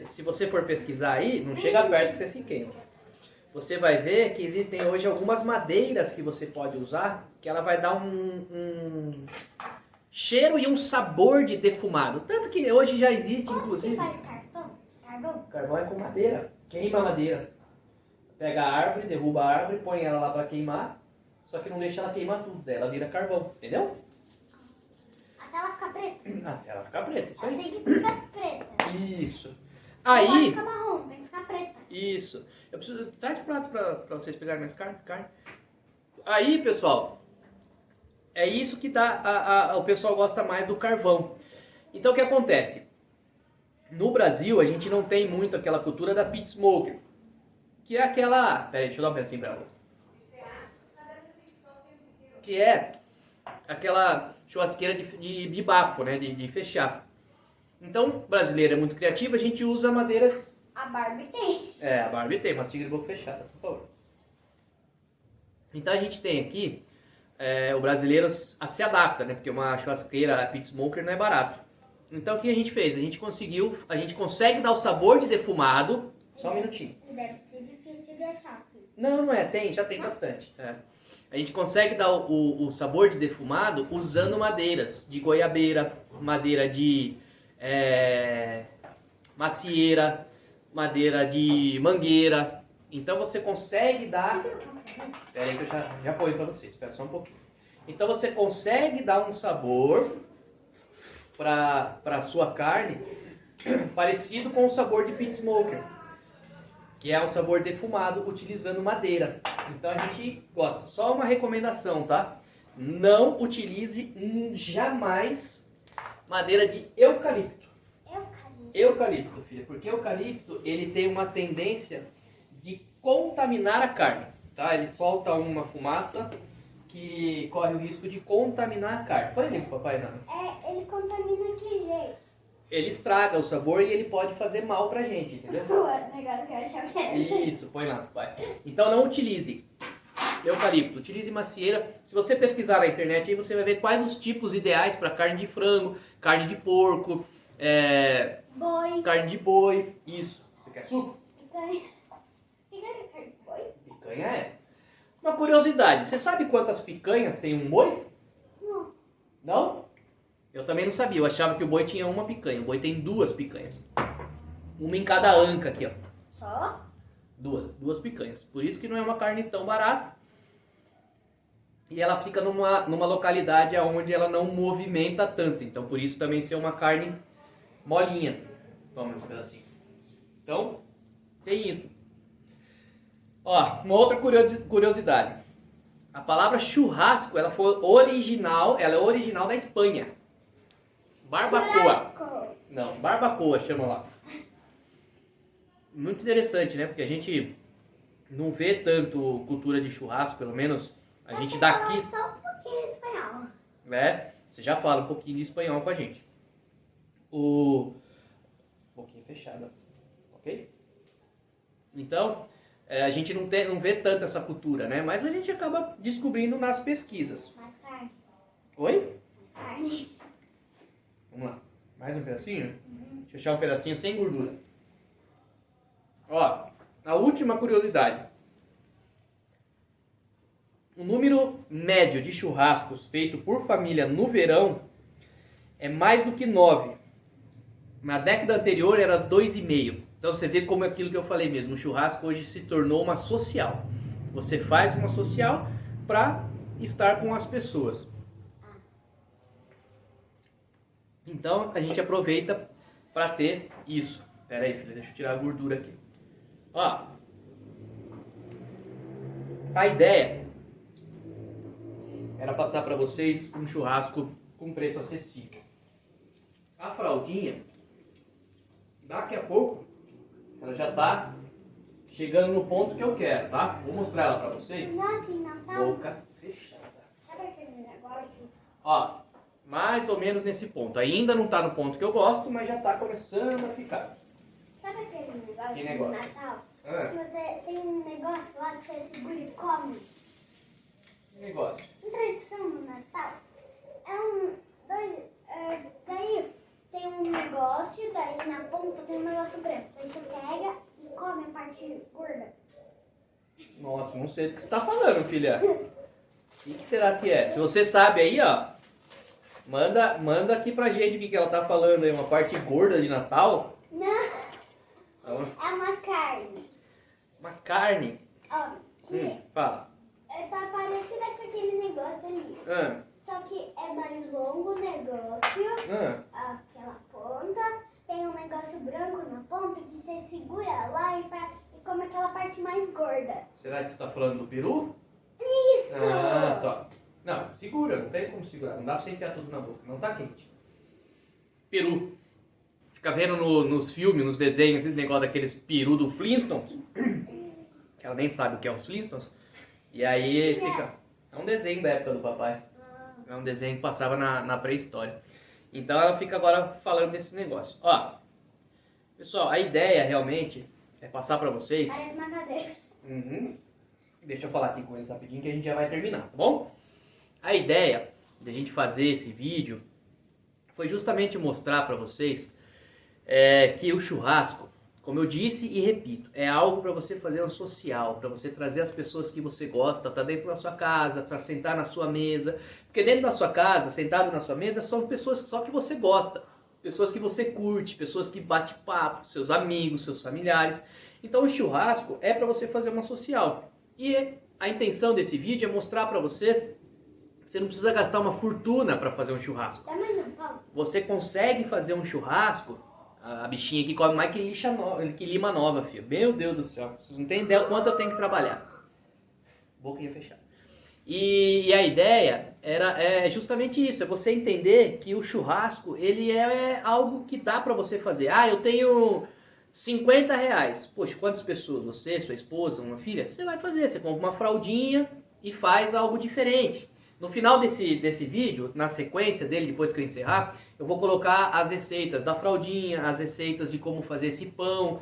Se você for pesquisar aí, não chega perto que você se queima. Você vai ver que existem hoje algumas madeiras que você pode usar, que ela vai dar um cheiro e um sabor de defumado. Tanto que hoje já existe, Como inclusive... que faz carvão? Carvão? Carvão é com madeira. Queima a madeira. Pega a árvore, derruba a árvore, põe ela lá pra queimar. Só que não deixa ela queimar tudo, ela vira carvão. Entendeu? Até ela ficar preta. Até ela ficar preta, isso Ela aí. tem que ficar preta. Isso. Não pode Aí... ficar marrom, tem que ficar preta. Isso. Eu preciso... Traz prato pra vocês pegarem mais carne. Aí, pessoal, é isso que o pessoal gosta mais do carvão. Então, o que acontece? No Brasil, a gente não tem muito aquela cultura da pit smoker. Que é aquela... Pera aí, deixa eu dar um pedacinho pra ela. Que é aquela churrasqueira de bafo, né? De fechar. Então, o brasileiro é muito criativo, a gente usa madeiras... A Barbie tem. É, a Barbie tem, mas tigre de boca fechada, por favor. Então a gente tem aqui, o brasileiro se adapta, né? Porque uma churrasqueira pit smoker não é barato. Então o que a gente fez? A gente consegue dar o sabor de defumado. Só um minutinho. Deve ser difícil de achar aqui. Não, não é, já tem bastante. A gente consegue dar o sabor de defumado usando madeiras de goiabeira, madeira de macieira, madeira de mangueira. Então você consegue dar... Espera aí que eu já ponho para vocês, espera só um pouquinho. Então você consegue dar um sabor para a sua carne parecido com o sabor de pit smoker, que é um sabor defumado utilizando madeira. Então a gente gosta. Só uma recomendação, tá? Não utilize jamais madeira de eucalipto. Eucalipto, filha, porque eucalipto ele tem uma tendência de contaminar a carne, tá? Ele solta uma fumaça que corre o risco de contaminar a carne. Põe ali, papai, não. Ele contamina que jeito? Ele estraga o sabor e ele pode fazer mal pra gente, entendeu? O negócio que eu achava. Isso, põe lá, papai. Então não utilize eucalipto, utilize macieira. Se você pesquisar na internet aí você vai ver quais os tipos ideais para carne de frango, carne de porco, Boi. carne de boi. Isso. Você quer suco? Picanha. Picanha é carne de boi? Picanha é. Uma curiosidade, você sabe quantas picanhas tem um boi? Não. Não? Eu também não sabia, eu achava que o boi tinha uma picanha. O boi tem 2 picanhas. Uma em cada anca aqui, ó. Só? Duas picanhas. Por isso que não é uma carne tão barata. E ela fica numa localidade onde ela não movimenta tanto. Então por isso também ser uma carne molinha. Toma um pedacinho. Então, tem isso. Ó, uma outra curiosidade. A palavra churrasco, ela é original da Espanha. Barbacoa. Churrasco. Não, barbacoa chama lá. Muito interessante, né? Porque a gente não vê tanto cultura de churrasco, pelo menos a gente daqui. Só um pouquinho de espanhol. Né? Você já fala um pouquinho de espanhol com a gente. Um pouquinho fechado, ok? Então, a gente não vê tanto essa cultura, né? Mas a gente acaba descobrindo nas pesquisas. Mais carne. Oi? Mais carne. Vamos lá. Mais um pedacinho? Deixa eu achar um pedacinho sem gordura. Ó, a última curiosidade. O número médio de churrascos feito por família no verão é mais do que 9. Na década anterior era 2,5. Então você vê como é aquilo que eu falei mesmo. O churrasco hoje se tornou uma social. Você faz uma social para estar com as pessoas. Então a gente aproveita para ter isso. Pera aí, filha, deixa eu tirar a gordura aqui. Ó, a ideia era passar para vocês um churrasco com preço acessível. A fraldinha, daqui a pouco, ela já tá chegando no ponto que eu quero, tá? Vou mostrar ela para vocês. Nossa, em Natal. Boca fechada. Sabe aquele negócio? Ó, mais ou menos nesse ponto. Ainda não tá no ponto que eu gosto, mas já tá começando a ficar. Sabe aquele negócio, Que negócio? de Natal? Ah. Que você tem um negócio lá que você segura e come. Que negócio? Uma tradição no Natal. Daí tem um negócio, daí na ponta tem um negócio branco. Daí você pega e come a parte gorda. Nossa, não sei do que você tá falando, filha. O que será que é? Se você sabe aí, ó, manda aqui pra gente o que ela tá falando aí. Uma parte gorda de Natal? Não, Então, é uma carne. uma carne. Ó, que Fala. tá parecida com aquele negócio ali. Ah, Só que é mais longo o negócio. Aquela ponta. Tem um negócio branco na ponta que você segura lá e come aquela parte mais gorda. será que você tá falando do peru? Isso! Ah, tá. Não, segura, não tem como segurar. Não dá pra você enfiar tudo na boca, não tá quente. Peru. Fica vendo nos filmes, nos desenhos, esses negócios daqueles peru do Flintstones. Que ela nem sabe o que é os Flintstones. E aí fica... É um desenho da época do papai. É um desenho que passava na pré-história. Então ela fica agora falando desse negócio. Ó, pessoal, a ideia realmente é passar pra vocês... Parece uma cadeira. Uhum. Deixa eu falar aqui com eles rapidinho que a gente já vai terminar, tá bom? A ideia de a gente fazer esse vídeo foi justamente mostrar pra vocês que o churrasco, como eu disse e repito, é algo para você fazer no social, para você trazer as pessoas que você gosta para dentro da sua casa, para sentar na sua mesa. Porque dentro da sua casa, sentado na sua mesa, são pessoas só que você gosta, pessoas que você curte, pessoas que bate papo, seus amigos, seus familiares. Então o churrasco é para você fazer uma social. E a intenção desse vídeo é mostrar para você que você não precisa gastar uma fortuna para fazer um churrasco. Também não, Paulo. Você consegue fazer um churrasco. A bichinha aqui come mais que lima nova, filho. Meu Deus do céu. Vocês não têm ideia o quanto eu tenho que trabalhar. Boquinha fechada. E a ideia é justamente isso. É você entender que o churrasco, ele é algo que dá pra você fazer. Ah, eu tenho 50 reais. Poxa, quantas pessoas? Você, sua esposa, uma filha? Você vai fazer. Você compra uma fraldinha e faz algo diferente. No final desse vídeo, na sequência dele, depois que eu encerrar, eu vou colocar as receitas da fraldinha, as receitas de como fazer esse pão.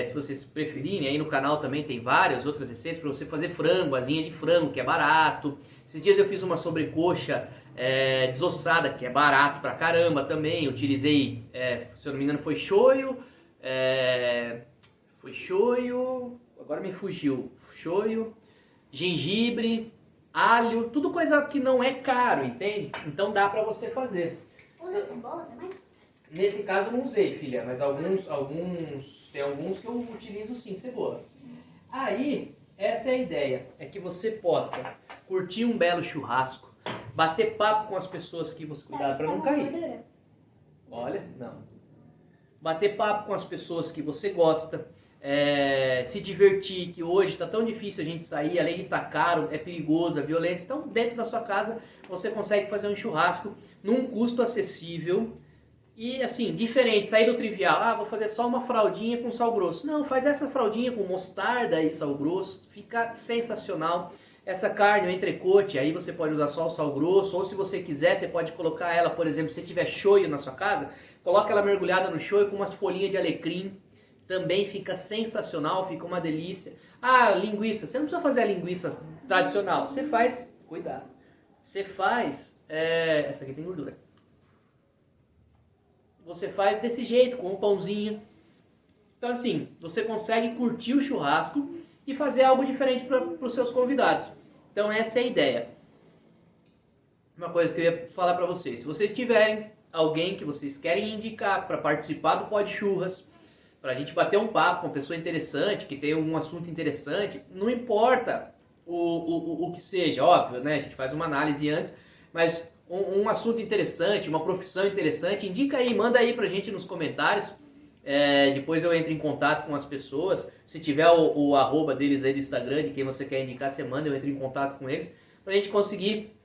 Se vocês preferirem, aí no canal também tem várias outras receitas para você fazer frango, asinha de frango, que é barato. Esses dias eu fiz uma sobrecoxa desossada, que é barato pra caramba também. Eu utilizei, se eu não me engano, foi shoyu, agora me fugiu, shoyu, gengibre, alho, tudo coisa que não é caro, entende? Então dá pra você fazer. Usa cebola também? Nesse caso eu não usei, filha, mas tem alguns que eu utilizo sim, cebola. Aí, essa é a ideia, é que você possa curtir um belo churrasco, bater papo com as pessoas que você... Cuidado pra não cair. Olha, não. Bater papo com as pessoas que você gosta, se divertir, que hoje está tão difícil a gente sair, além de estar caro, é perigoso, é violência. Então, dentro da sua casa, você consegue fazer um churrasco num custo acessível e, assim, diferente, sair do trivial. Ah, vou fazer só uma fraldinha com sal grosso. Não, faz essa fraldinha com mostarda e sal grosso, fica sensacional. Essa carne, o entrecote, aí você pode usar só o sal grosso, ou se você quiser, você pode colocar ela, por exemplo, se você tiver shoyu na sua casa, coloca ela mergulhada no shoyu com umas folhinhas de alecrim. Também fica sensacional, fica uma delícia. Ah, linguiça. Você não precisa fazer a linguiça tradicional. Você faz... Cuidado. Você faz... essa aqui tem gordura. Você faz desse jeito, com um pãozinho. Então, assim, você consegue curtir o churrasco e fazer algo diferente para os seus convidados. Então, essa é a ideia. Uma coisa que eu ia falar para vocês. Se vocês tiverem alguém que vocês querem indicar para participar do Pod Churras, para a gente bater um papo com uma pessoa interessante, que tem algum assunto interessante, não importa o que seja, óbvio, né? A gente faz uma análise antes, mas um assunto interessante, uma profissão interessante, indica aí, manda aí pra gente nos comentários. Depois eu entro em contato com as pessoas. Se tiver o arroba deles aí do Instagram, de quem você quer indicar, você manda, eu entro em contato com eles, pra gente conseguir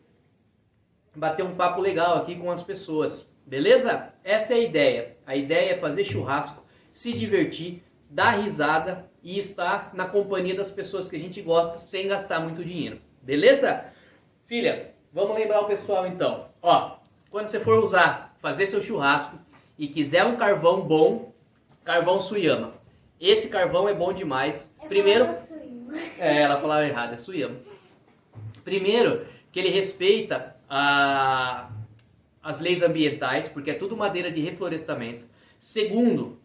bater um papo legal aqui com as pessoas, beleza? Essa é a ideia. A ideia é fazer churrasco, se divertir, dar risada e estar na companhia das pessoas que a gente gosta sem gastar muito dinheiro. Beleza? Filha, vamos lembrar o pessoal então. Ó, quando você for fazer seu churrasco e quiser um carvão bom, carvão Suyama. Esse carvão é bom demais. Primeiro, ela falava errado, é Suyama. Primeiro, que ele respeita as leis ambientais, porque é tudo madeira de reflorestamento. Segundo,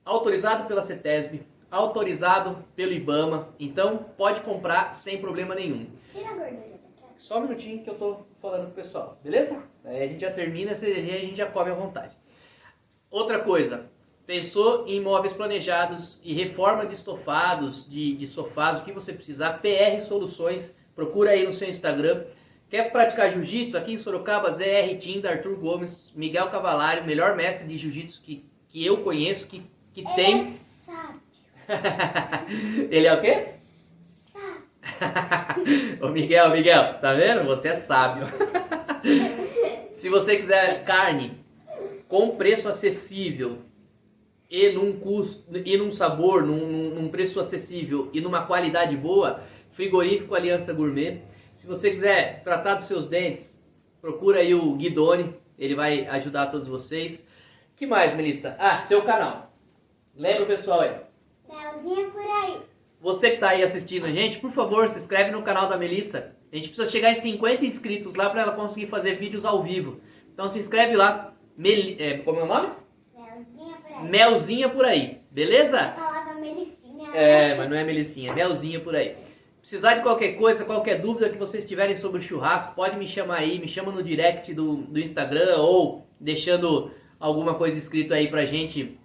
autorizado pela CETESB, autorizado pelo IBAMA, então pode comprar sem problema nenhum. Tira a gordura daqui. Só um minutinho que eu tô falando pro pessoal, beleza? Aí a gente já termina, essa energia a gente já come à vontade. Outra coisa, pensou em imóveis planejados e reforma de estofados, de sofás, o que você precisar, PR Soluções, procura aí no seu Instagram. Quer praticar jiu-jitsu? Aqui em Sorocaba, ZR Tinda, Arthur Gomes, Miguel Cavalari, melhor mestre de jiu-jitsu que eu conheço, que tem... Ele é sábio. Ele é o quê? Sábio. Ô Miguel, tá vendo? Você é sábio. Se você quiser carne com preço acessível e num custo, e num sabor, num preço acessível e numa qualidade boa, Frigorífico Aliança Gourmet. Se você quiser tratar dos seus dentes, procura aí o Guidoni. Ele vai ajudar todos vocês. Que mais, Melissa? Ah, seu canal. Lembra o pessoal aí? Melzinha por aí. Você que tá aí assistindo a gente, por favor, se inscreve no canal da Melissa. A gente precisa chegar em 50 inscritos lá para ela conseguir fazer vídeos ao vivo. Então se inscreve lá. Como é o nome? Melzinha por aí. Melzinha por aí. Beleza? A palavra Melicinha. Mas não é Melicinha, é Melzinha por aí. Precisar de qualquer coisa, qualquer dúvida que vocês tiverem sobre o churrasco, pode me chamar aí, me chama no direct do Instagram ou deixando alguma coisa escrita aí pra gente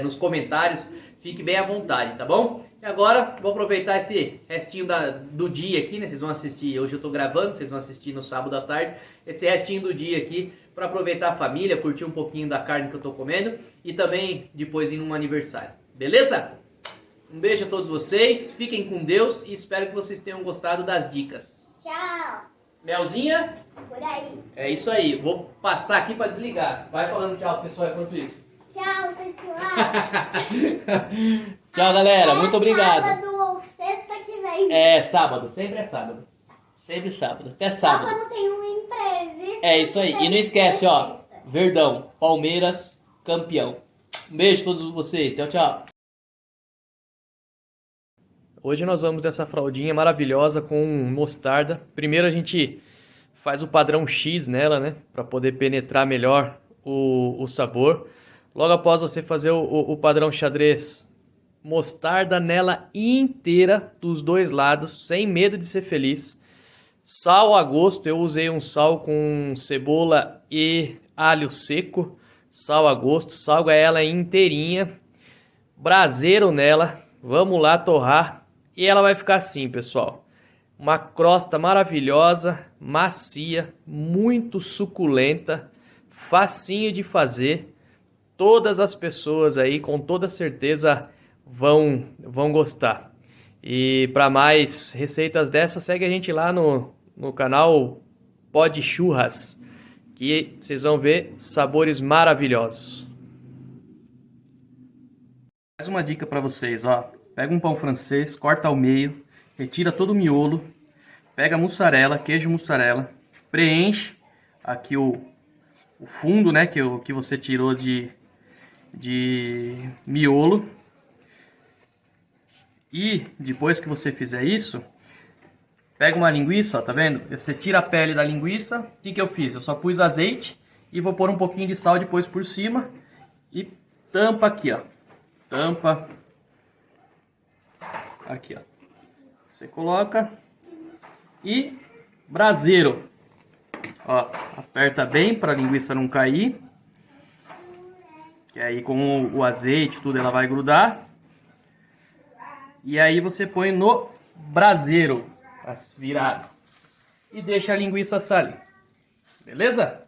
nos comentários. Fique bem à vontade, tá bom? E agora, vou aproveitar esse restinho do dia aqui, né? Vocês vão assistir, hoje eu tô gravando, vocês vão assistir no sábado à tarde. Esse restinho do dia aqui, para aproveitar a família, curtir um pouquinho da carne que eu tô comendo e também depois ir num aniversário. Beleza? Um beijo a todos vocês, fiquem com Deus e espero que vocês tenham gostado das dicas. Tchau. Melzinha? Por aí. É isso aí, vou passar aqui para desligar. Vai falando tchau pessoal enquanto isso. Tchau, pessoal. Tchau, galera, Até muito obrigado. Sábado ou sexta que vem. É sábado, sempre é sábado. Sempre sábado, até Só sábado. quando tem um imprevisto. É isso aí, e não esquece, ó, Verdão, Palmeiras, campeão. Um beijo a todos vocês, tchau, tchau. Hoje nós vamos dessa fraldinha maravilhosa com mostarda. Primeiro a gente faz o padrão X nela, né? Para poder penetrar melhor o sabor. Logo após você fazer o padrão xadrez, mostarda nela inteira, dos dois lados, sem medo de ser feliz. Sal a gosto, eu usei um sal com cebola e alho seco. Sal a gosto, salga ela inteirinha. Braseiro nela, vamos lá torrar. E ela vai ficar assim, pessoal. Uma crosta maravilhosa, macia, muito suculenta, facinho de fazer. Todas as pessoas aí, com toda certeza, vão gostar. E para mais receitas dessas, segue a gente lá no canal Pod Churras, que vocês vão ver sabores maravilhosos. Mais uma dica para vocês, ó. Pega um pão francês, corta ao meio, retira todo o miolo, pega mussarela, queijo mussarela, preenche aqui o fundo, né, que você tirou de miolo. E depois que você fizer isso, pega uma linguiça, ó, tá vendo? Você tira a pele da linguiça. O que eu fiz? Eu só pus azeite e vou pôr um pouquinho de sal depois por cima e tampa aqui, ó. Tampa. Aqui, ó. Você coloca e braseiro. Ó, aperta bem para a linguiça não cair. Que aí com o azeite tudo ela vai grudar. E aí você põe no braseiro, virado. E deixa a linguiça sair. Beleza?